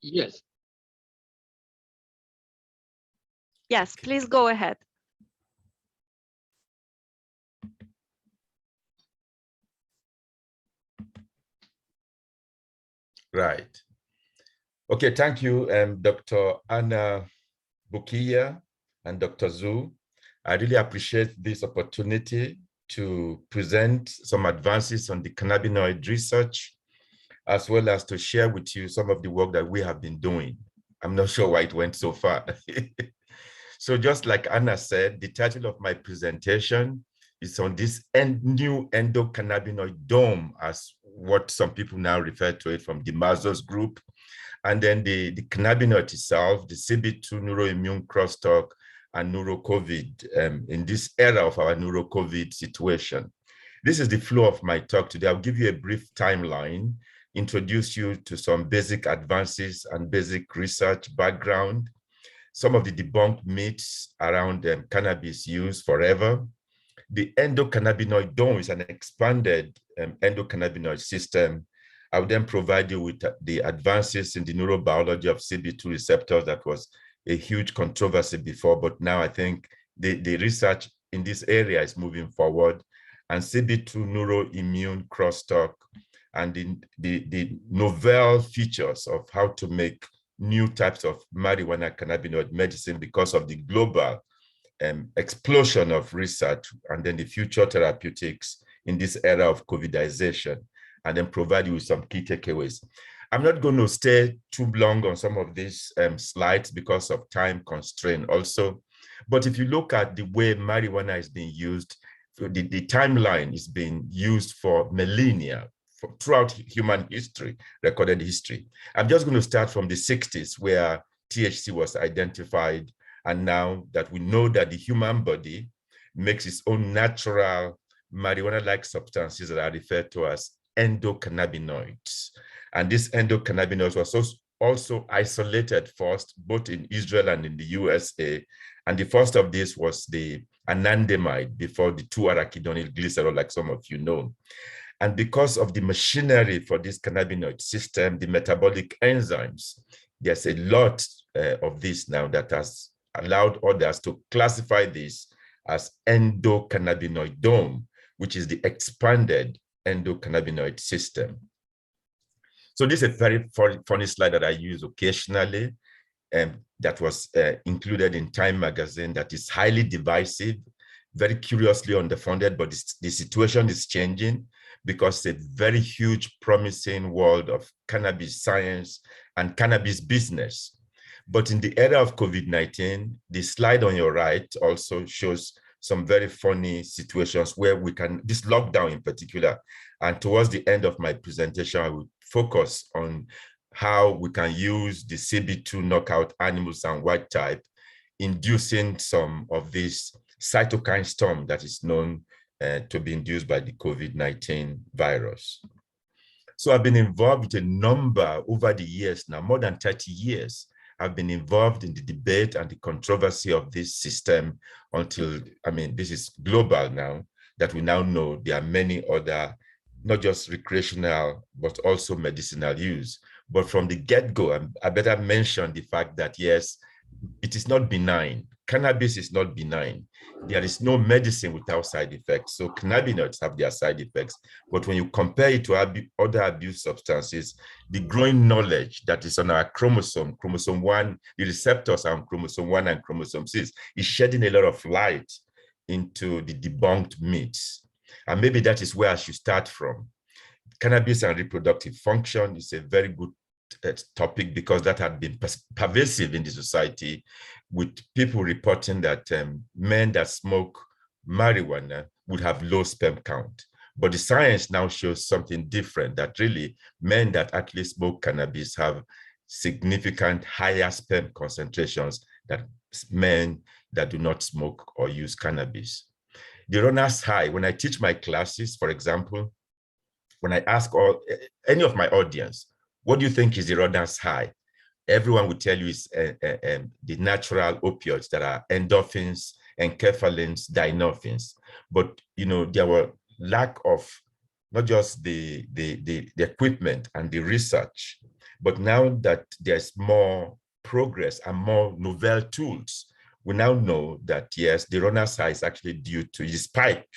Yes. Yes, please go ahead. Right. Okay, thank you, Dr. Anna Bukia and Dr. Zhu. I really appreciate this opportunity to present some advances on the cannabinoid research, as well as to share with you some of the work that we have been doing. I'm not sure why it went so far. So just like Anna said, the title of my presentation is on this new endocannabinoid dome, as what some people now refer to it from the Mazos group. And then the cannabinoid itself, the CB2 neuroimmune crosstalk and neuro-COVID in this era of our neuro-COVID situation. This is the flow of my talk today. I'll give you a brief timeline, introduce you to some basic advances and basic research background, some of the debunked myths around cannabis use forever. The endocannabinoid dome is an expanded endocannabinoid system. I will then provide you with the advances in the neurobiology of CB2 receptors that was a huge controversy before, but now I think the research in this area is moving forward, and CB2 neuroimmune crosstalk and the novel features of how to make new types of marijuana cannabinoid medicine because of the global explosion of research, and then the future therapeutics in this era of COVIDization, and then provide you with some key takeaways. I'm not going to stay too long on some of these slides because of time constraint also. But if you look at the way marijuana is being used, the timeline is being used for millennia, throughout human history, recorded history. I'm just going to start from the 60s, where THC was identified. And now that we know that the human body makes its own natural marijuana-like substances that are referred to as endocannabinoids. And these endocannabinoids were also isolated first, both in Israel and in the USA. And the first of these was the anandamide before the 2-arachidonyl glycerol, like some of you know. And because of the machinery for this cannabinoid system, the metabolic enzymes, there's a lot of this now that has allowed others to classify this as endocannabinoid dome, which is the expanded endocannabinoid system. So this is a very funny slide that I use occasionally, that was included in Time magazine, that is highly divisive, very curiously underfunded, but the situation is changing because it's a very huge, promising world of cannabis science and cannabis business. But in the era of COVID-19, the slide on your right also shows some very funny situations where we can, this lockdown in particular, and towards the end of my presentation, I will focus on how we can use the CB2 knockout animals and wild type, inducing some of this cytokine storm that is known to be induced by the COVID-19 virus. So I've been involved with a number over the years now, more than 30 years. I've been involved in the debate and the controversy of this system until, I mean, this is global now, that we now know there are many other, not just recreational, but also medicinal use. But from the get-go, I better mention the fact that, yes, it is not benign. Cannabis is not benign. There is no medicine without side effects. So cannabinoids have their side effects. But when you compare it to other abuse substances, the growing knowledge that is on our chromosome 1, the receptors on chromosome 1 and chromosome 6, is shedding a lot of light into the debunked myths. And maybe that is where I should start from. Cannabis and reproductive function is a very good topic because that had been pervasive in the society, with people reporting that men that smoke marijuana would have low sperm count. But the science now shows something different, that really men that actually smoke cannabis have significant higher sperm concentrations than men that do not smoke or use cannabis. The runner's high, when I teach my classes, for example, when I ask any of my audience, what do you think is the runner's high? Everyone would tell you it's the natural opioids that are endorphins, enkephalins, dynorphins. But there were lack of not just the equipment and the research, But now that there's more progress and more novel tools, we now know that yes, the runner's high is actually due to the spike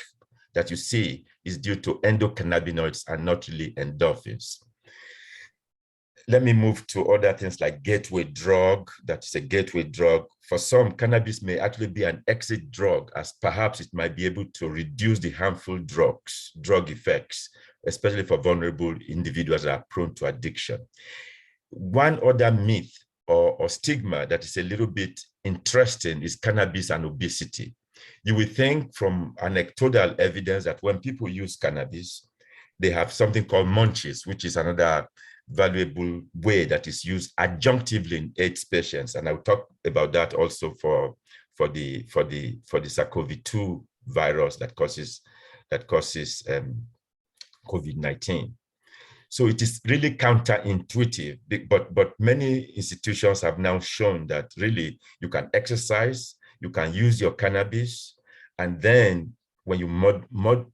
that you see is due to endocannabinoids and not really endorphins. Let me move to other things like gateway drug. That is a gateway drug. For some, cannabis may actually be an exit drug, as perhaps it might be able to reduce the harmful drug effects, especially for vulnerable individuals that are prone to addiction. One other myth or stigma that is a little bit interesting is cannabis and obesity. You will think from anecdotal evidence that when people use cannabis, they have something called munchies, which is another valuable way that is used adjunctively in AIDS patients. And I'll talk about that also for the SARS-CoV-2 virus that causes COVID-19. So it is really counterintuitive, but many institutions have now shown that really you can exercise, you can use your cannabis, and then when you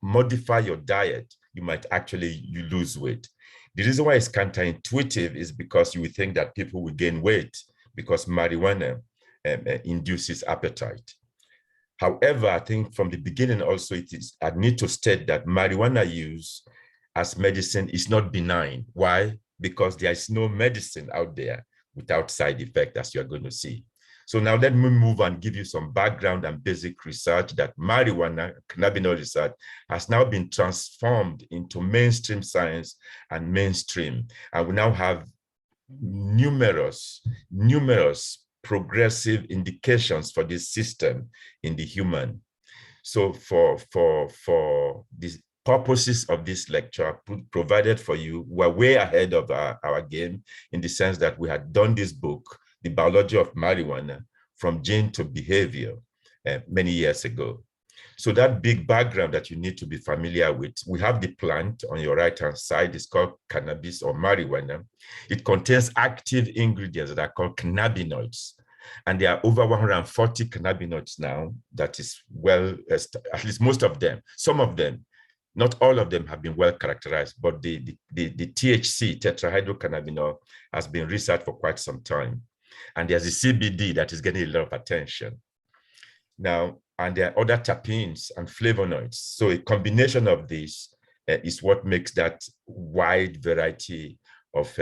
modify your diet, you might actually lose weight. The reason why it's counterintuitive is because you would think that people will gain weight because marijuana induces appetite. However, I think from the beginning also I need to state that marijuana use as medicine is not benign. Why? Because there is no medicine out there without side effect, as you're going to see. So now let me move and give you some background and basic research that marijuana, cannabinoid research, has now been transformed into mainstream science and mainstream. And we now have numerous progressive indications for this system in the human. So for this purposes of this lecture provided for you, we're way ahead of our game in the sense that we had done this book, The Biology of Marijuana, from Gene to Behavior, many years ago. So that big background that you need to be familiar with, we have the plant on your right-hand side. It's called cannabis or marijuana. It contains active ingredients that are called cannabinoids. And there are over 140 cannabinoids now. That is at least most of them, some of them, not all of them have been well characterized, but the THC, tetrahydrocannabinol, has been researched for quite some time. And there's the CBD that is getting a lot of attention. Now, and there are other terpenes and flavonoids. So a combination of these is what makes that wide variety of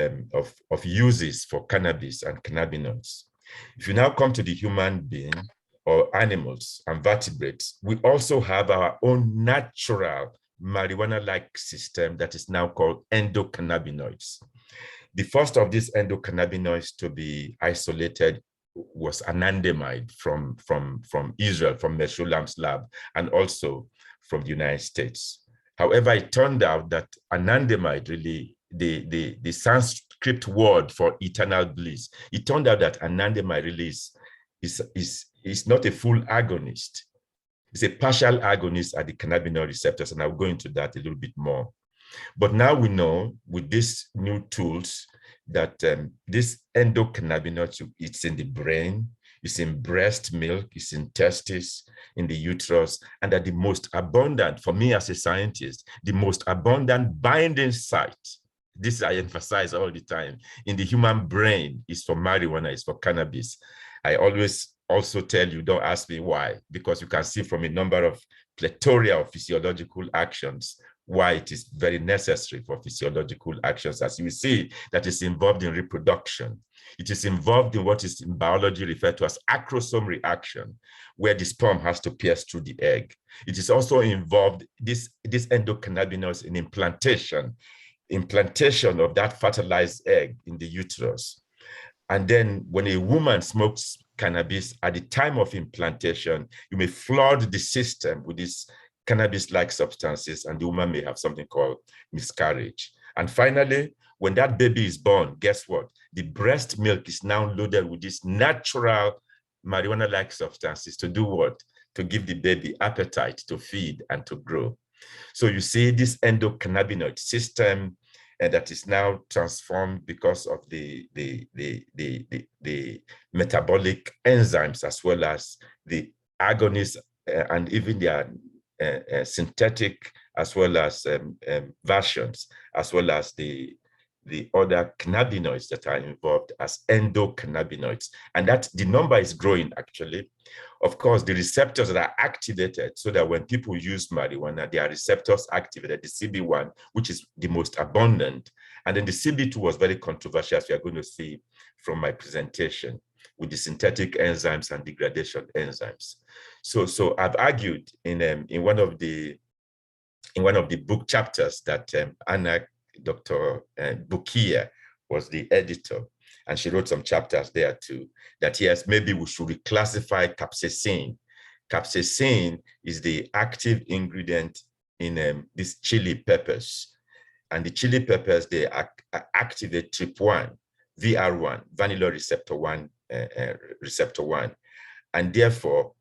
uses for cannabis and cannabinoids. If you now come to the human being or animals and vertebrates, we also have our own natural marijuana-like system that is now called endocannabinoids. The first of these endocannabinoids to be isolated was anandamide from Israel, from Meshulam's lab, and also from the United States. However, it turned out that anandamide, really, the Sanskrit word for eternal bliss, it turned out that anandamide really is not a full agonist. It's a partial agonist at the cannabinoid receptors, and I'll go into that a little bit more. But now we know with these new tools that this endocannabinoid, it's in the brain, it's in breast milk, it's in testes, in the uterus, and that the most abundant, for me as a scientist, the most abundant binding site, this I emphasize all the time, in the human brain is for marijuana, is for cannabis. I always also tell you, don't ask me why, because you can see from a number of plethora of physiological actions why it is very necessary for physiological actions. As you see, that is involved in reproduction. It is involved in what is in biology referred to as acrosome reaction, where the sperm has to pierce through the egg. It is also involved, this endocannabinoids, in implantation of that fertilized egg in the uterus. And then when a woman smokes cannabis at the time of implantation, you may flood the system with these cannabis-like substances, and the woman may have something called miscarriage. And finally, when that baby is born, guess what? The breast milk is now loaded with these natural marijuana-like substances to do what? To give the baby appetite to feed and to grow. So you see this endocannabinoid system that is now transformed because of the metabolic enzymes, as well as the agonists and even their synthetic, as well as versions, as well as the the other cannabinoids that are involved as endocannabinoids. And that the number is growing, actually. Of course, the receptors that are activated, so that when people use marijuana, there are receptors activated, the CB1, which is the most abundant. And then the CB2 was very controversial, as we are going to see from my presentation, with the synthetic enzymes and degradation enzymes. So I've argued in one of the book chapters that Dr. Bukia was the editor, and she wrote some chapters there too, that yes, maybe we should reclassify capsaicin. Capsaicin is the active ingredient in these chili peppers. And the chili peppers, they activate TRP1, VR1, vanilla receptor 1, receptor 1. And therefore,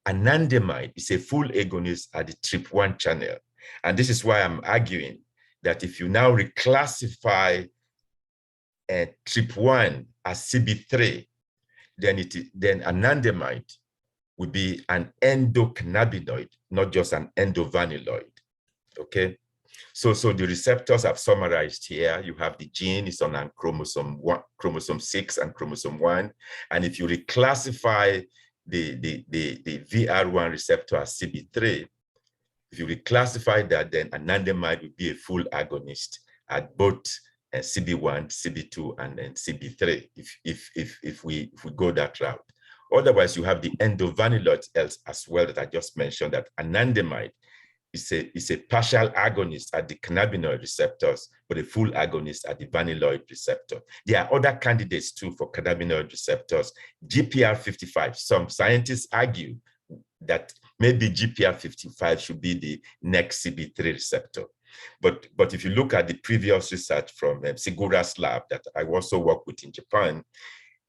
anandamide is a full agonist at the TRP1 channel. And this is why I'm arguing that if you now reclassify TRP1 as CB3, then anandamide would be an endocannabinoid, not just an endovanilloid. Okay, so the receptors I've summarized here. You have the gene, it's on chromosome 6 and chromosome 1, and if you reclassify the VR1 receptor as CB3, if you reclassify that, then anandamide would be a full agonist at both CB1, CB2, and then CB3, if we go that route. Otherwise, you have the endovanilloids as well that I just mentioned, that anandamide is a partial agonist at the cannabinoid receptors, but a full agonist at the vanilloid receptor. There are other candidates too for cannabinoid receptors. GPR55, some scientists argue that maybe GPR55 should be the next CB3 receptor. But if you look at the previous research from Segura's lab that I also work with in Japan,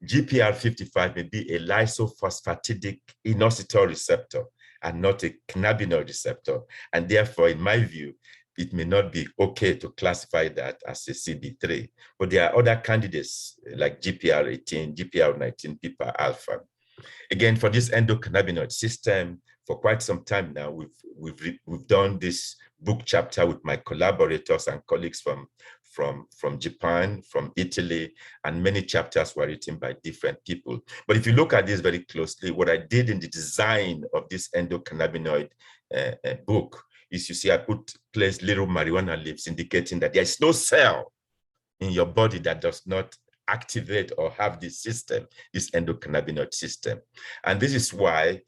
GPR55 may be a lysophosphatidic inositol receptor and not a cannabinoid receptor. And therefore, in my view, it may not be okay to classify that as a CB3. But there are other candidates like GPR18, GPR19, PPAR alpha. Again, for this endocannabinoid system, for quite some time now, we've done this book chapter with my collaborators and colleagues from Japan, from Italy, and many chapters were written by different people. But if you look at this very closely, what I did in the design of this endocannabinoid book is, you see, I placed little marijuana leaves indicating that there is no cell in your body that does not activate or have this system, this endocannabinoid system. And this is why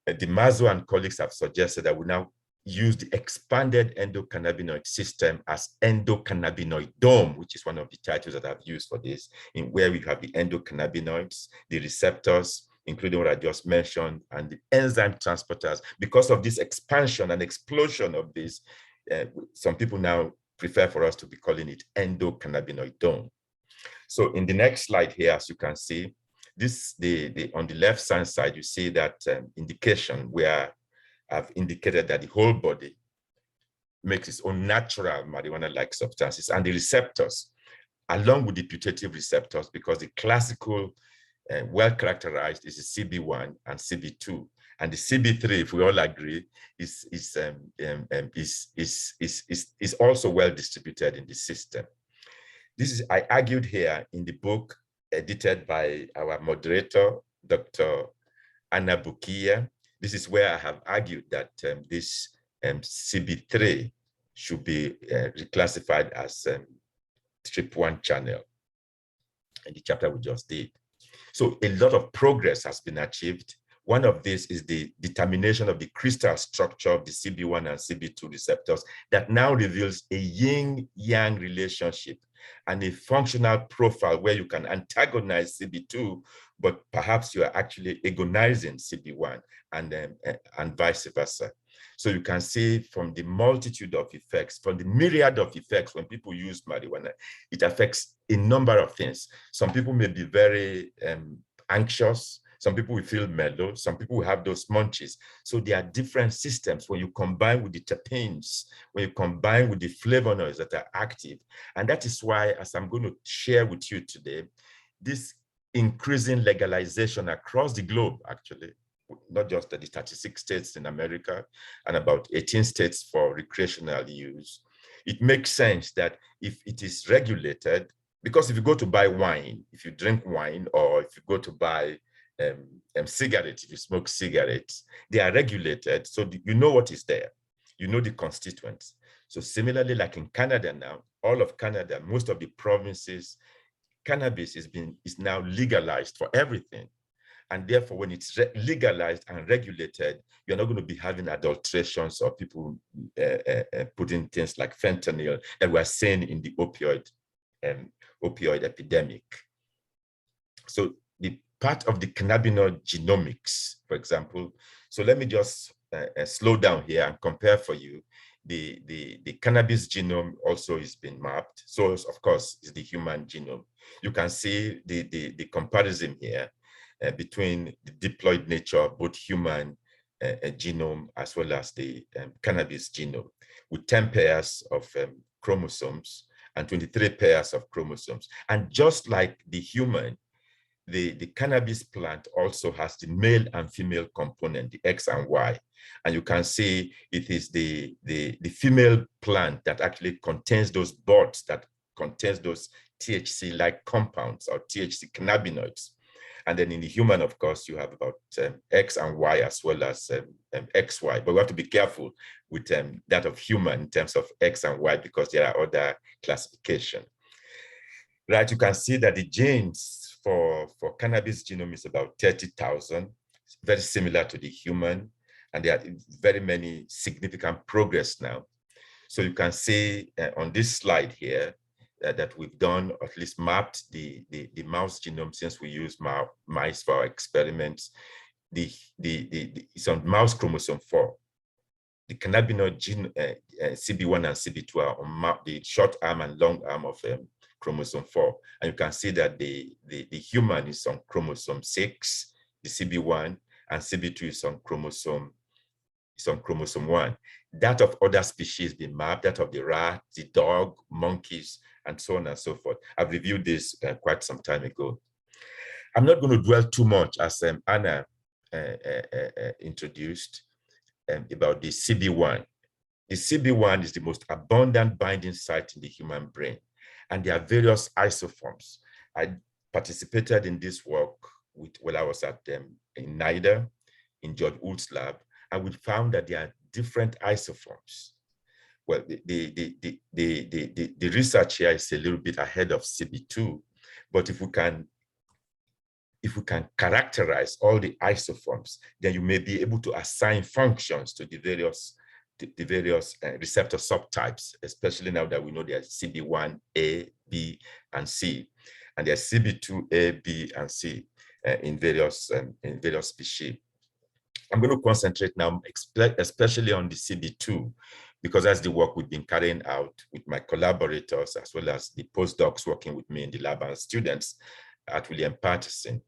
the Mazo and colleagues have suggested that we now use the expanded endocannabinoid system as endocannabinoid dome, which is one of the titles that I've used for this, in where we have the endocannabinoids, the receptors, including what I just mentioned, and the enzyme transporters. Because of this expansion and explosion of this, some people now prefer for us to be calling it endocannabinoid dome. So in the next slide here, as you can see, this on the left-hand side, you see that indication where I've indicated that the whole body makes its own natural marijuana-like substances, and the receptors, along with the putative receptors, because the classical, well-characterized is the CB1 and CB2, and the CB3, if we all agree, is also well distributed in the system. This is, I argued here in the book edited by our moderator, Dr. Anna Bukia. This is where I have argued that this CB3 should be reclassified as TRP1 channel in the chapter we just did. So a lot of progress has been achieved. One of these is the determination of the crystal structure of the CB1 and CB2 receptors that now reveals a yin-yang relationship and a functional profile where you can antagonize CB2, but perhaps you are actually agonizing CB1 and vice versa. So you can see from the multitude of effects, from the myriad of effects when people use marijuana, it affects a number of things. Some people may be very anxious. Some people will feel mellow. Some people will have those munchies. So there are different systems when you combine with the terpenes, when you combine with the flavonoids that are active. And that is why, as I'm going to share with you today, this increasing legalization across the globe, actually, not just the 36 states in America and about 18 states for recreational use, it makes sense that if it is regulated, because if you go to buy wine, if you drink wine, or if you go to buy cigarettes, if you smoke cigarettes, they are regulated. So you know what is there. You know the constituents. So similarly, like in Canada now, all of Canada, most of the provinces, cannabis is now legalized for everything. And therefore, when it's legalized and regulated, you're not going to be having adulterations or people putting things like fentanyl that we're seeing in the opioid epidemic. So the part of the cannabinoid genomics, for example, so let me just slow down here and compare for you. The cannabis genome also is being mapped. So of course, is the human genome. You can see the comparison here between the diploid nature of both human genome as well as the cannabis genome, with 10 pairs of chromosomes and 23 pairs of chromosomes. And just like the human, the cannabis plant also has the male and female component, the X and Y. And you can see it is the female plant that actually contains those buds, that contains those THC-like compounds or THC cannabinoids. And then in the human, of course, you have about X and Y as well as XY. But we have to be careful with that of human in terms of X and Y, because there are other classifications. Right, you can see that the genes for cannabis genome is about 30,000, very similar to the human, and there are very many significant progress now. So you can see on this slide here that we've done, or at least mapped the mouse genome, since we use mice for our experiments. It's on mouse chromosome 4. The cannabinoid gene, CB1 and CB2 are on the short arm and long arm of chromosome 4. And you can see that the human is on chromosome 6, the CB1, and CB2 is on chromosome 1. That of other species been mapped, that of the rat, the dog, monkeys, and so on and so forth. I've reviewed this quite some time ago. I'm not going to dwell too much, as Anna introduced, about the CB1. The CB1 is the most abundant binding site in the human brain, and there are various isoforms. I participated in this work when I was at in NIDA, in George Wood's lab, and we found that there are different isoforms. Well, the research here is a little bit ahead of CB2, but if we can characterize all the isoforms, then you may be able to assign functions to the various receptor subtypes, especially now that we know there's CB1, A, B, and C, and there's CB2, A, B, and C in various species. I'm going to concentrate now, especially on the CB2, because that's the work we've been carrying out with my collaborators, as well as the postdocs working with me in the lab and students at William Patterson.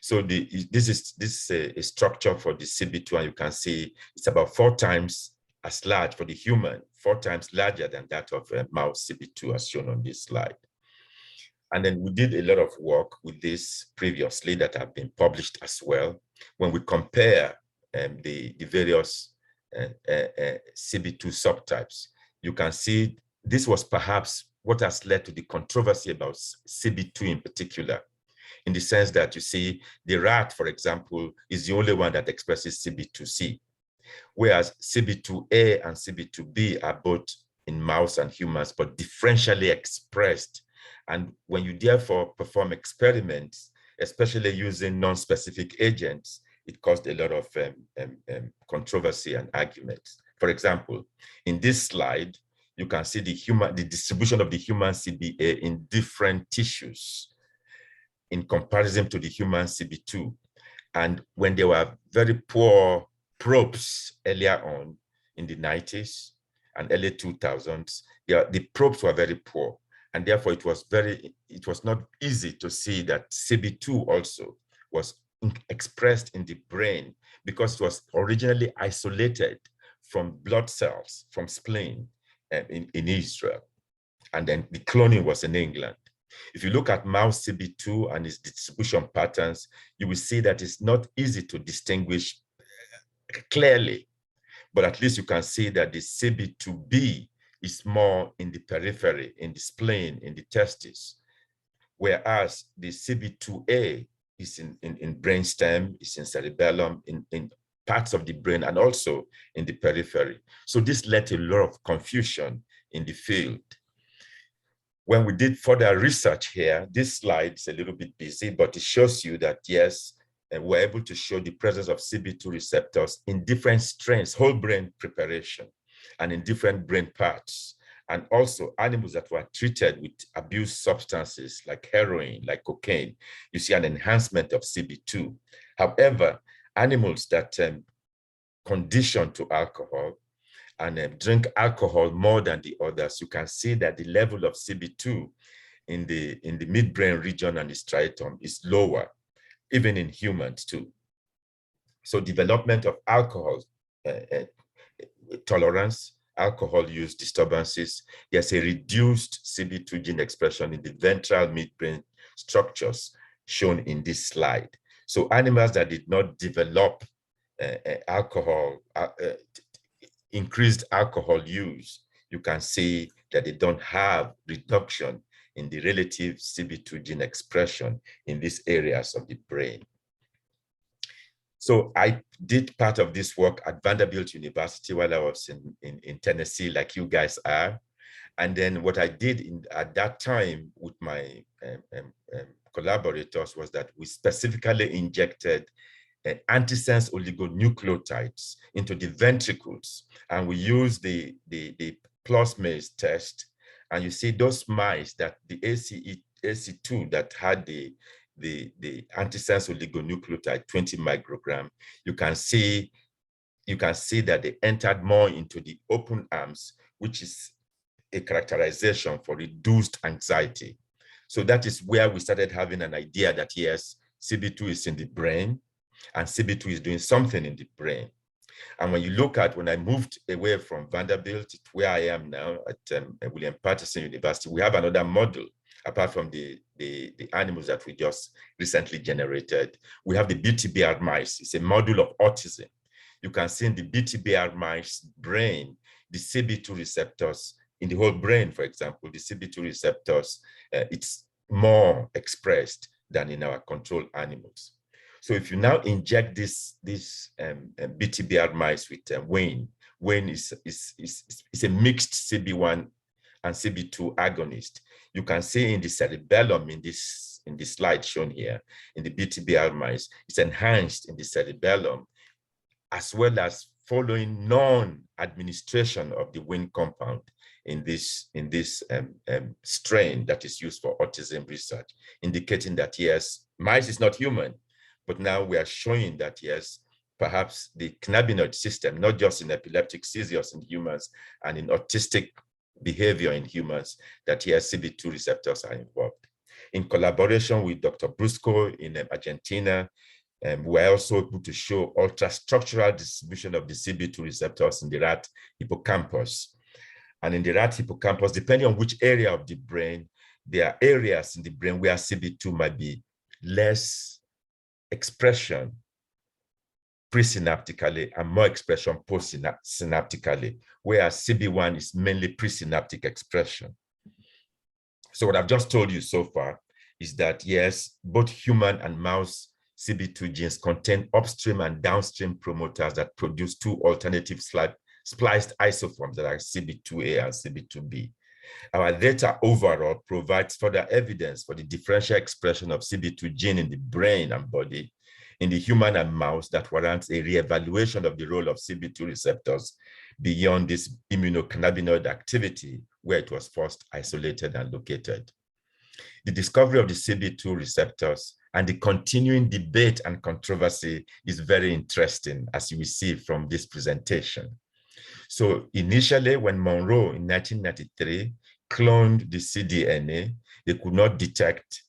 So this is a structure for the CB2, and you can see it's about 4 times as large for the human, 4 times larger than that of mouse CB2, as shown on this slide. And then we did a lot of work with this previously that have been published as well. When we compare the various CB2 subtypes, you can see this was perhaps what has led to the controversy about CB2 in particular, in the sense that you see the rat, for example, is the only one that expresses CB2C, whereas CB2A and CB2B are both in mouse and humans, but differentially expressed. And when you therefore perform experiments, especially using non-specific agents, it caused a lot of controversy and arguments. For example, in this slide, you can see the distribution of the human CBA in different tissues in comparison to the human CB2. And when there were very poor probes earlier on in the 90s and early 2000s, the probes were very poor. And therefore it was not easy to see that CB2 also was expressed in the brain, because it was originally isolated from blood cells, from spleen in Israel. And then the cloning was in England. If you look at mouse CB2 and its distribution patterns, you will see that it's not easy to distinguish clearly, but at least you can see that the CB2B is more in the periphery, in the spleen, in the testes, whereas the CB2A is in brainstem, is in cerebellum, in parts of the brain, and also in the periphery. So this led to a lot of confusion in the field. When we did further research here, this slide is a little bit busy, but it shows you that, yes, we're able to show the presence of CB2 receptors in different strains, whole brain preparation, and in different brain parts. And also animals that were treated with abused substances like heroin, like cocaine, you see an enhancement of CB2. However, animals that conditioned to alcohol and drink alcohol more than the others, you can see that the level of CB2 in the midbrain region and the striatum is lower, even in humans too. So development of alcohol tolerance, alcohol use disturbances, there's a reduced CB2 gene expression in the ventral midbrain structures shown in this slide. So animals that did not develop increased alcohol use, you can see that they don't have reduction in the relative CB2 gene expression in these areas of the brain. So I did part of this work at Vanderbilt University while I was in Tennessee, like you guys are. And then what I did at that time with my collaborators was that we specifically injected antisense oligonucleotides into the ventricles, and we used the plasmase test. And you see those mice that the AC2 that had the antisense oligonucleotide 20 microgram, you can see that they entered more into the open arms, which is a characterization for reduced anxiety. So that is where we started having an idea that yes, CB2 is in the brain, and CB2 is doing something in the brain. And when you look at, when I moved away from Vanderbilt to where I am now at William Patterson University, we have another model apart from the animals that we just recently generated. We have the BTBR mice. It's a model of autism. You can see in the BTBR mice brain, the CB2 receptors in the whole brain, for example, the CB2 receptors, it's more expressed than in our control animals. So if you now inject this BTBR mice with Wayne is a mixed CB1 and CB2 agonist. You can see in the cerebellum in this slide shown here, in the BTBR mice, it's enhanced in the cerebellum, as well as following non-administration of the Wayne compound in this strain that is used for autism research, indicating that yes, mice is not human. But now we are showing that, yes, perhaps the cannabinoid system, not just in epileptic seizures in humans and in autistic behavior in humans, that yes, CB2 receptors are involved. In collaboration with Dr. Brusco in Argentina, we're also able to show ultrastructural distribution of the CB2 receptors in the rat hippocampus. And in the rat hippocampus, depending on which area of the brain, there are areas in the brain where CB2 might be less expression presynaptically and more expression postsynaptically, whereas CB1 is mainly presynaptic expression. So what I've just told you so far is that yes, both human and mouse CB2 genes contain upstream and downstream promoters that produce two alternative spliced isoforms that are CB2A and CB2B. Our data overall provides further evidence for the differential expression of CB2 gene in the brain and body in the human and mouse that warrants a reevaluation of the role of CB2 receptors beyond this immunocannabinoid activity where it was first isolated and located. The discovery of the CB2 receptors and the continuing debate and controversy is very interesting, as you will see from this presentation. So initially, when Monroe in 1993 cloned the cDNA, they could not detect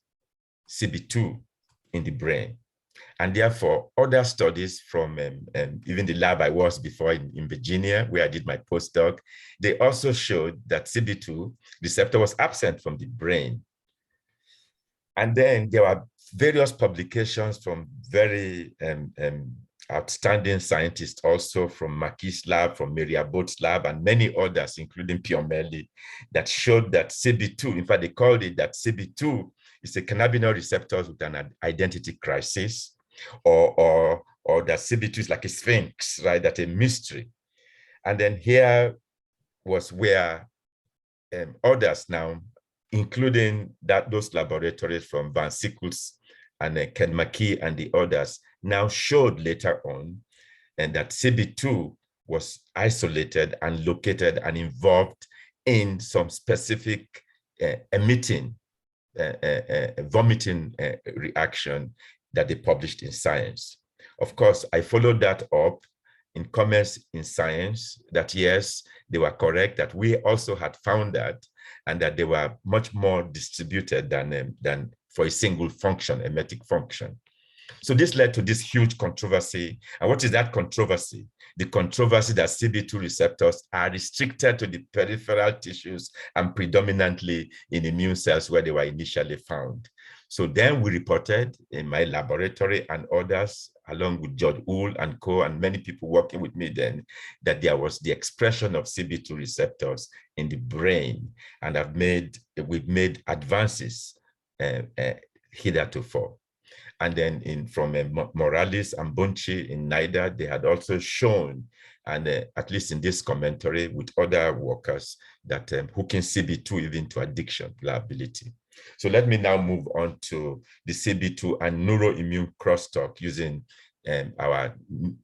CB2 in the brain. And therefore, other studies from even the lab I was before in Virginia, where I did my postdoc, they also showed that CB2 receptor was absent from the brain. And then there were various publications from very outstanding scientists also from Maki's lab, from Maria Boat's lab, and many others, including Piomeli, that showed that CB2, in fact, they called it that CB2 is a cannabinoid receptor with an identity crisis, or that CB2 is like a sphinx, right? That a mystery. And then here was where others now, including those laboratories from Van Sickles and Ken McKee and the others, now showed later on and that CB2 was isolated and located and involved in some specific emitting, vomiting reaction that they published in Science. Of course, I followed that up in comments in Science that yes, they were correct, that we also had found that, and that they were much more distributed than for a single function, emetic function. So this led to this huge controversy. And what is that controversy? The controversy that CB2 receptors are restricted to the peripheral tissues and predominantly in immune cells where they were initially found. So then we reported in my laboratory and others, along with George Uhl and co, and many people working with me then, that there was the expression of CB2 receptors in the brain, and we've made advances heretofore. And then from Morales and Bunchi in NIDA, they had also shown, and at least in this commentary with other workers, that hooking CB2 even to addiction liability. So let me now move on to the CB2 and neuroimmune crosstalk using our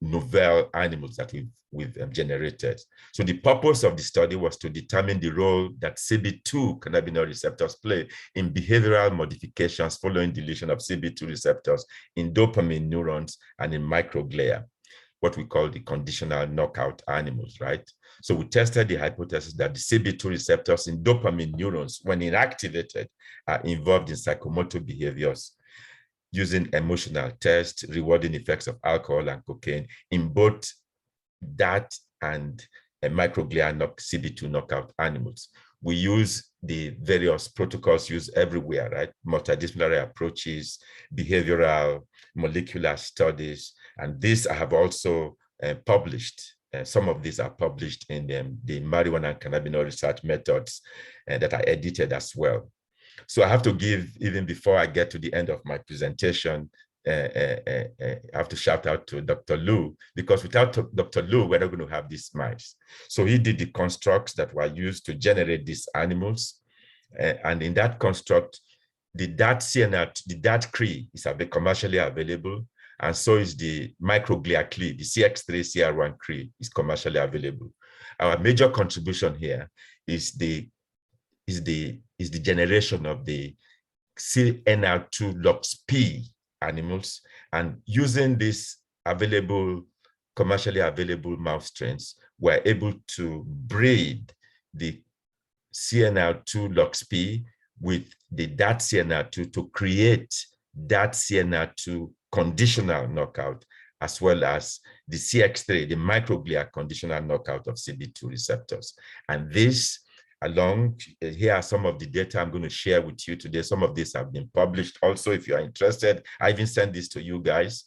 novel animals that we've generated. So the purpose of the study was to determine the role that CB2 cannabinoid receptors play in behavioral modifications following deletion of CB2 receptors in dopamine neurons and in microglia, what we call the conditional knockout animals, right? So we tested the hypothesis that the CB2 receptors in dopamine neurons, when inactivated, are involved in psychomotor behaviors using emotional tests, rewarding effects of alcohol and cocaine in both that and microglia CB2 knockout animals. We use the various protocols used everywhere, right? Multidisciplinary approaches, behavioral, molecular studies, and these I have also published. Some of these are published in the marijuana and cannabinoid research methods that I edited as well. So I have to give, even before I get to the end of my presentation, I have to shout out to Dr. Liu, because without Dr. Liu, we're not going to have these mice. So he did the constructs that were used to generate these animals. And in that construct, the DAT CRE is commercially available. And so is the microglia CRE, the CX3CR1 CRE is commercially available. Our major contribution here is the generation of the CNR2 LOX-P animals, and using these commercially available mouse strains, we're able to breed the CNR2 LOX-P with the DAT CNR2 to create DAT CNR2 conditional knockout, as well as the CX3, the microglia conditional knockout of CB2 receptors. And this, here are some of the data I'm going to share with you today. Some of these have been published. Also, if you are interested, I even sent this to you guys.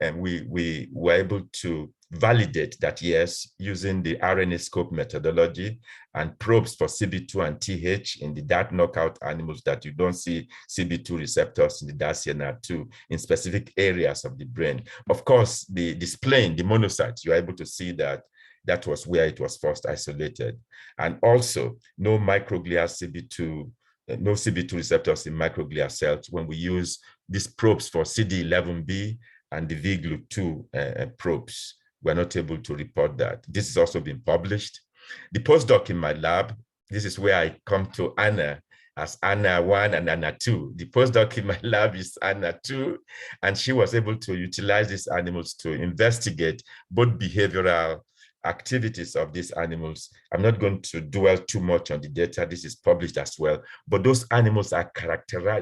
And we were able to validate that, yes, using the RNA-scope methodology and probes for CB2 and TH in the DAT knockout animals, that you don't see CB2 receptors in the DAT CNR2 in specific areas of the brain. Of course, the spleen, the monocytes, you're able to see that that was where it was first isolated. And also, no microglia CB2, no CB2 receptors in microglia cells when we use these probes for CD11B and the VGLU2 probes. We're not able to report that. This has also been published. The postdoc in my lab, this is where I come to Anna as Anna 1 and Anna 2. The postdoc in my lab is Anna 2, and she was able to utilize these animals to investigate both behavioral activities of these animals. I'm not going to dwell too much on the data. This is published as well, but those animals are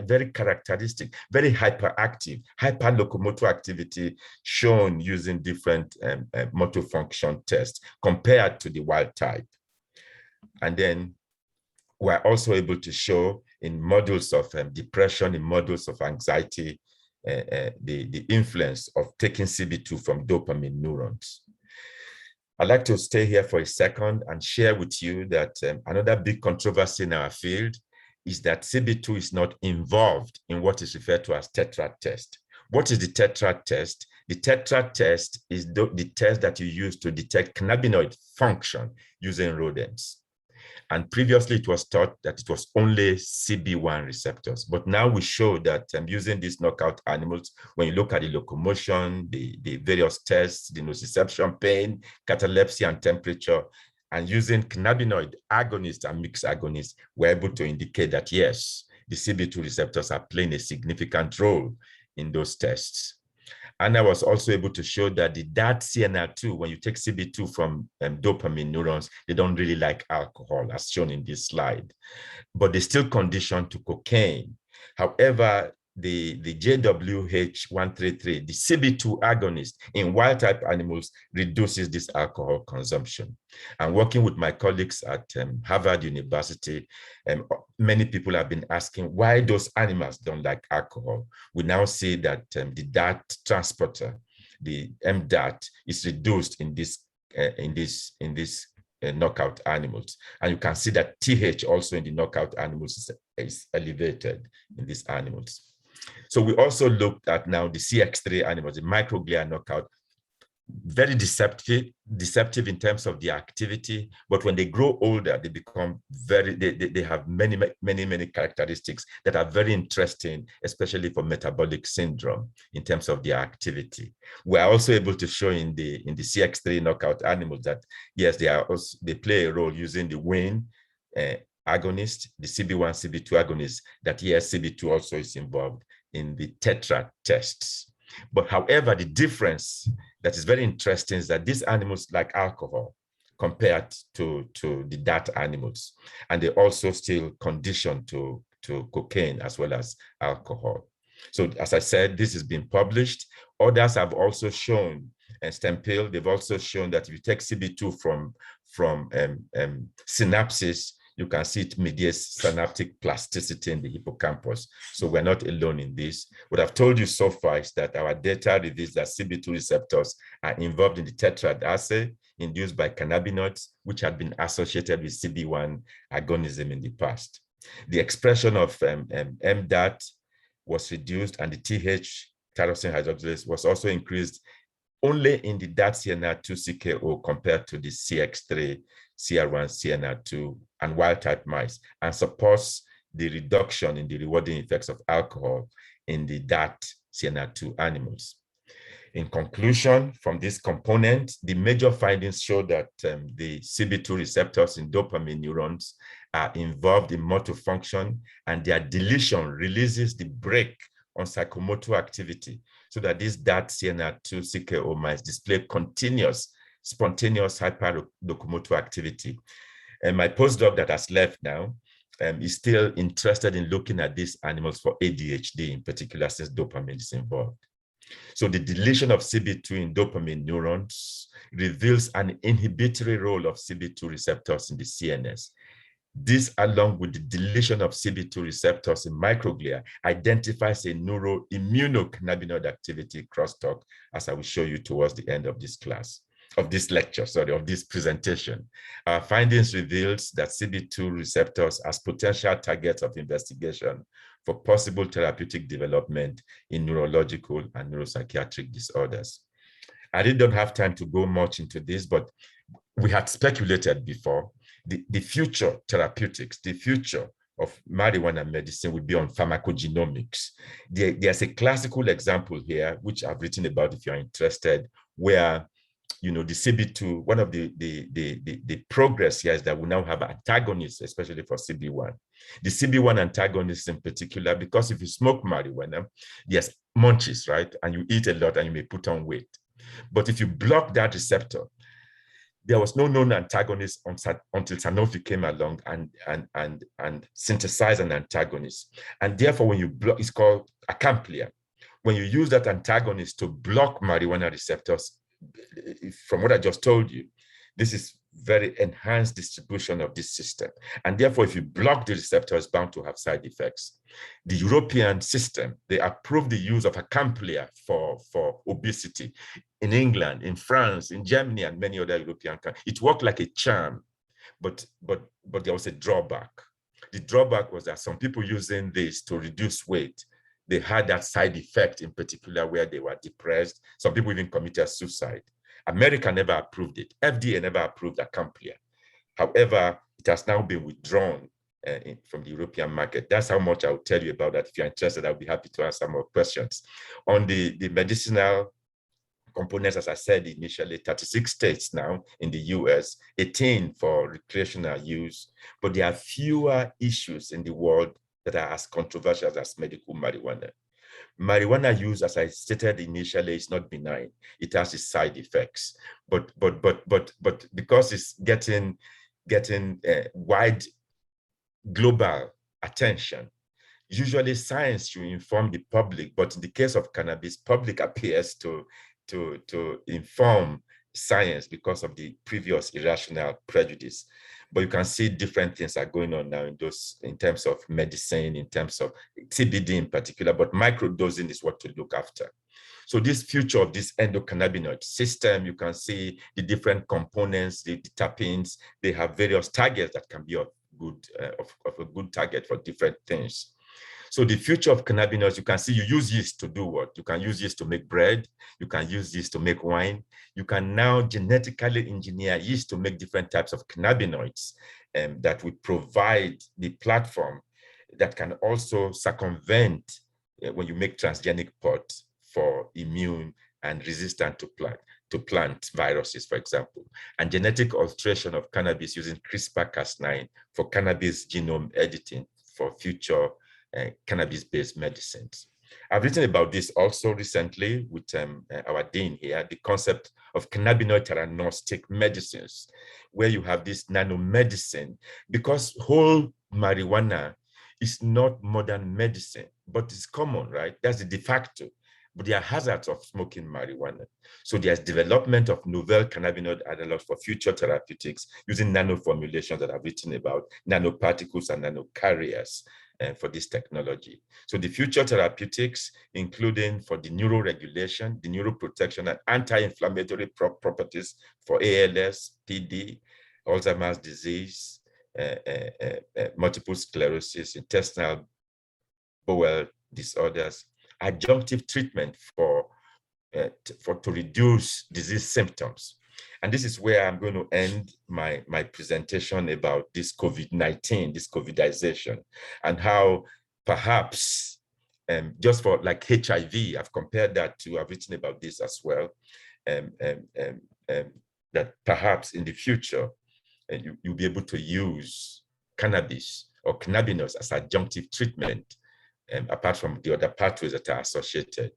very characteristic, very hyperactive, hyperlocomotor activity shown using different motor function tests compared to the wild type. And then we're also able to show in models of depression, in models of anxiety, the influence of taking CB2 from dopamine neurons. I'd like to stay here for a second and share with you that another big controversy in our field is that CB2 is not involved in what is referred to as tetrad test. What is the tetrad test? The tetrad test is the test that you use to detect cannabinoid function using rodents. And previously it was thought that it was only CB1 receptors. But now we show that using these knockout animals, when you look at the locomotion, the various tests, the nociception, pain, catalepsy, and temperature, and using cannabinoid agonists and mixed agonists, we're able to indicate that, yes, the CB2 receptors are playing a significant role in those tests. And I was also able to show that the CNR2, when you take CB2 from dopamine neurons, they don't really like alcohol, as shown in this slide, but they still condition to cocaine. However, the JWH133, the CB2 agonist in wild-type animals, reduces this alcohol consumption. And working with my colleagues at Harvard University, many people have been asking why those animals don't like alcohol. We now see that the DAT transporter, the MDAT, is reduced in this knockout animals. And you can see that TH also in the knockout animals is elevated in these animals. So we also looked at now the CX3 animals, the microglia knockout, very deceptive in terms of their activity, but when they grow older, they become they have many characteristics that are very interesting, especially for metabolic syndrome in terms of their activity. We are also able to show in the CX3 knockout animals that yes, they play a role using the WIN agonist, the CB1, CB2 agonist, that yes, CB2 also is involved in the tetrad tests. But however, the difference that is very interesting is that these animals like alcohol compared to the DAT animals, and they also still conditioned to cocaine as well as alcohol. So as I said, this has been published. Others have also shown, and Stempel, they've also shown that if you take CB2 from synapses, you can see it mediates synaptic plasticity in the hippocampus. So we're not alone in this. What I've told you so far is that our data reveals that CB2 receptors are involved in the tetrad assay induced by cannabinoids, which had been associated with CB1 agonism in the past. The expression of MDAT was reduced, and the TH, tyrosine hydroxylase, was also increased only in the DAT CNR2 CKO compared to the CX3 CR1 CNR2 and wild-type mice, and supports the reduction in the rewarding effects of alcohol in the DAT CNR2 animals. In conclusion, from this component, the major findings show that the CB2 receptors in dopamine neurons are involved in motor function, and their deletion releases the brake on psychomotor activity, so that these DAT CNR2 CKO mice display continuous, spontaneous hyperlocomotor activity. And my postdoc that has left now is still interested in looking at these animals for ADHD in particular, since dopamine is involved. So the deletion of CB2 in dopamine neurons reveals an inhibitory role of CB2 receptors in the CNS. This, along with the deletion of CB2 receptors in microglia, identifies a neuroimmunocannabinoid activity crosstalk, as I will show you towards the end of this of this presentation. Our findings reveals that CB2 receptors as potential targets of investigation for possible therapeutic development in neurological and neuropsychiatric disorders. I really don't have time to go much into this, but we had speculated before the future therapeutics, the future of marijuana medicine would be on pharmacogenomics. There's a classical example here, which I've written about if you're interested, where the CB2, one of the progress here is that we now have antagonists, especially for CB1. The CB1 antagonists in particular, because if you smoke marijuana, there's munchies, right? And you eat a lot and you may put on weight. But if you block that receptor, there was no known antagonist until Sanofi came along and synthesized an antagonist. And therefore, when you block, it's called Acamplia. When you use that antagonist to block marijuana receptors, from what I just told you, this is very enhanced distribution of this system. And therefore, if you block the receptor, it's bound to have side effects. The European system, they approved the use of Acamplia for obesity in England, in France, in Germany, and many other European countries. It worked like a charm, but there was a drawback. The drawback was that some people using this to reduce weight, they had that side effect in particular where they were depressed. Some people even committed suicide. America never approved it. FDA never approved Acamplia. However, it has now been withdrawn from the European market. That's how much I'll tell you about that. If you're interested, I'll be happy to answer more questions. On the medicinal components, as I said initially, 36 states now in the US, 18 for recreational use, but there are fewer issues in the world that are as controversial as medical marijuana. Marijuana use, as I stated initially, is not benign. It has its side effects, but because it's getting wide global attention, usually science should inform the public, but in the case of cannabis, public appears to inform science because of the previous irrational prejudice. But you can see different things are going on now in terms of medicine, in terms of CBD in particular, but microdosing is what to look after. So this future of this endocannabinoid system, you can see the different components, the terpenes, they have various targets that can be of a good target for different things. So the future of cannabinoids, you can see you use yeast to do what? You can use yeast to make bread. You can use yeast to make wine. You can now genetically engineer yeast to make different types of cannabinoids that will provide the platform that can also circumvent when you make transgenic pods for immune and resistant to plant viruses, for example, and genetic alteration of cannabis using CRISPR-Cas9 for cannabis genome editing for future cannabis-based medicines. I've written about this also recently with our dean here, the concept of cannabinoid theranostic medicines, where you have this nanomedicine, because whole marijuana is not modern medicine, but it's common, right? That's the de facto. But there are hazards of smoking marijuana. So there's development of novel cannabinoid analogs for future therapeutics using nanoformulations that I've written about, nanoparticles and nanocarriers for this technology. So the future therapeutics, including for the neuroregulation, the neuroprotection, and anti-inflammatory properties for ALS, PD, Alzheimer's disease, multiple sclerosis, intestinal bowel disorders, adjunctive treatment to reduce disease symptoms. And this is where I'm going to end my presentation about this COVID-19, this COVIDization, and how perhaps, just for like HIV, I've compared that to, I've written about this as well, that perhaps in the future, you'll be able to use cannabis or cannabinoids as adjunctive treatment, apart from the other pathways that are associated.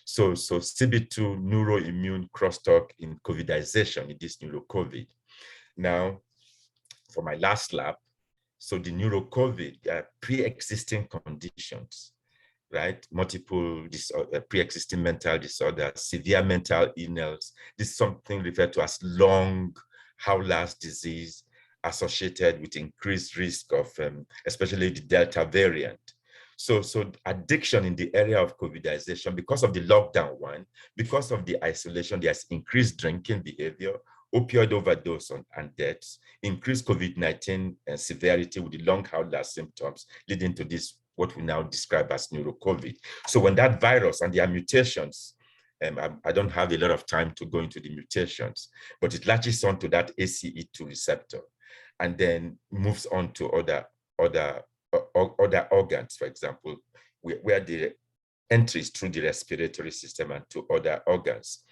So CB2 neuroimmune crosstalk in COVIDization, in this neuro-COVID. Now, for my last lab, so the neuro-COVID, pre-existing conditions, right? Multiple pre-existing mental disorders, severe mental illness. This is something referred to as long Howler's disease associated with increased risk of, especially the Delta variant. So addiction in the area of COVIDization, because of the lockdown one, because of the isolation, there's increased drinking behavior, opioid overdose and deaths, increased COVID-19 severity with the long hauler symptoms, leading to this, what we now describe as neuro-COVID. So when that virus and their mutations, I don't have a lot of time to go into the mutations, but it latches onto that ACE2 receptor and then moves on to other organs, for example, where the entries through the respiratory system and to other organs.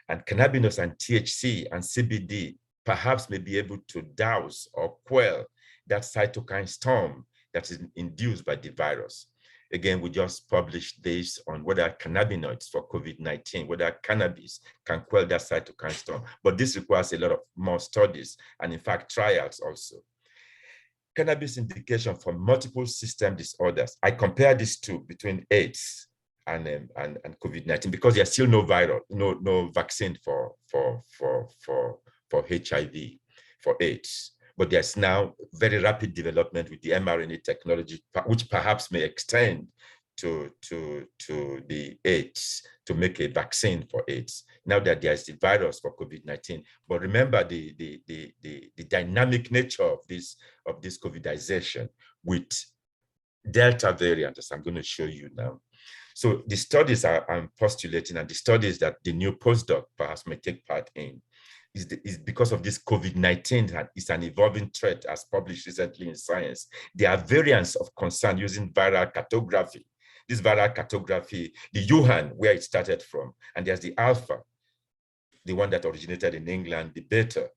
And cannabinoids and THC and CBD perhaps may be able to douse or quell that cytokine storm that is induced by the virus. Again, we just published this on whether cannabinoids for COVID-19, whether cannabis can quell that cytokine storm. But this requires a lot of more studies and, in fact, trials also. Cannabis indication for multiple system disorders. I compare these two between AIDS and COVID-19 because there's still no vaccine for HIV. for AIDS. But there's now very rapid development with the mRNA technology, which perhaps may extend to the AIDS, to make a vaccine for AIDS, now that there's the virus for COVID-19. But remember the dynamic nature of this COVIDization with Delta variant, as I'm going to show you now. So the studies I'm postulating, and the studies that the new postdoc perhaps may take part in, is because of this COVID-19 that is an evolving threat, as published recently in Science. There are variants of concern using viral cartography. This viral cartography, the Wuhan, where it started from, and there's the Alpha, the one that originated in England, the Beta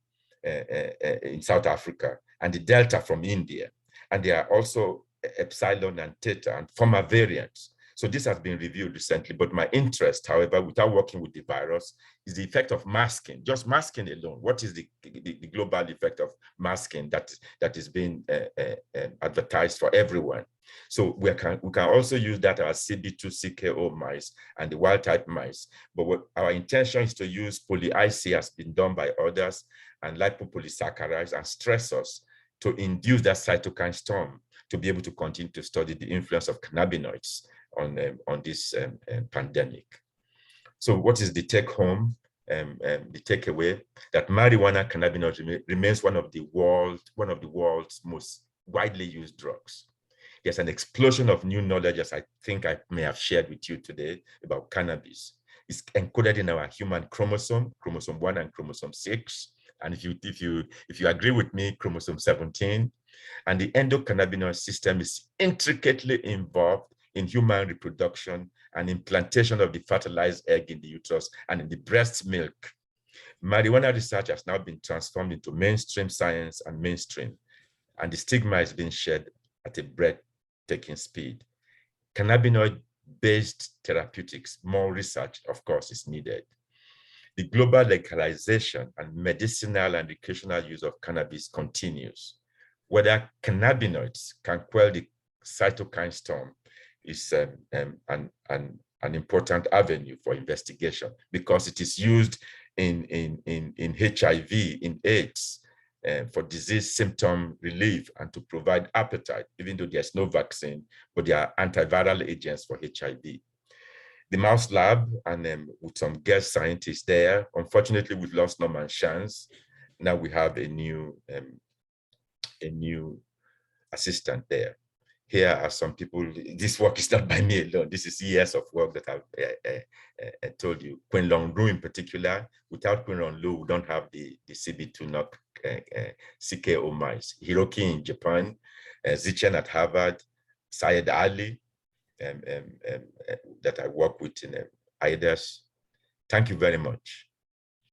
in South Africa, and the Delta from India. And there are also Epsilon and Theta and former variants. So this has been reviewed recently, but my interest, however, without working with the virus, is the effect of masking, just masking alone. What is the global effect of masking that is being advertised for everyone? So we can also use that as CB2CKO mice and the wild type mice. But what our intention is to use poly-IC, has been done by others, and lipopolysaccharides and stressors to induce that cytokine storm, to be able to continue to study the influence of cannabinoids on this pandemic. So what is the take home, the takeaway? That marijuana cannabinoid remains one of the world's most widely used drugs. There's an explosion of new knowledge, as I think I may have shared with you today, about cannabis. It's encoded in our human chromosome 1 and chromosome 6. And if you agree with me, chromosome 17. And the endocannabinoid system is intricately involved in human reproduction and implantation of the fertilized egg in the uterus and in the breast milk. Marijuana research has now been transformed into mainstream science and mainstream, and the stigma is being shed at a breathtaking speed. Cannabinoid-based therapeutics, more research, of course, is needed. The global legalization and medicinal and recreational use of cannabis continues. Whether cannabinoids can quell the cytokine storm is an important avenue for investigation, because it is used in HIV, in AIDS, for disease symptom relief and to provide appetite, even though there's no vaccine, but there are antiviral agents for HIV. The mouse lab, and with some guest scientists there. Unfortunately, we've lost Norman Shans. Now we have a new assistant there. Here are some people. This work is not by me alone. This is years of work that I've told you. Queen Long Lu in particular. Without Queen Long Lu, we don't have the CB2 knock CKO mice. Hiroki in Japan, Zichen at Harvard, Syed Ali, that I work with in IDAS. Thank you very much.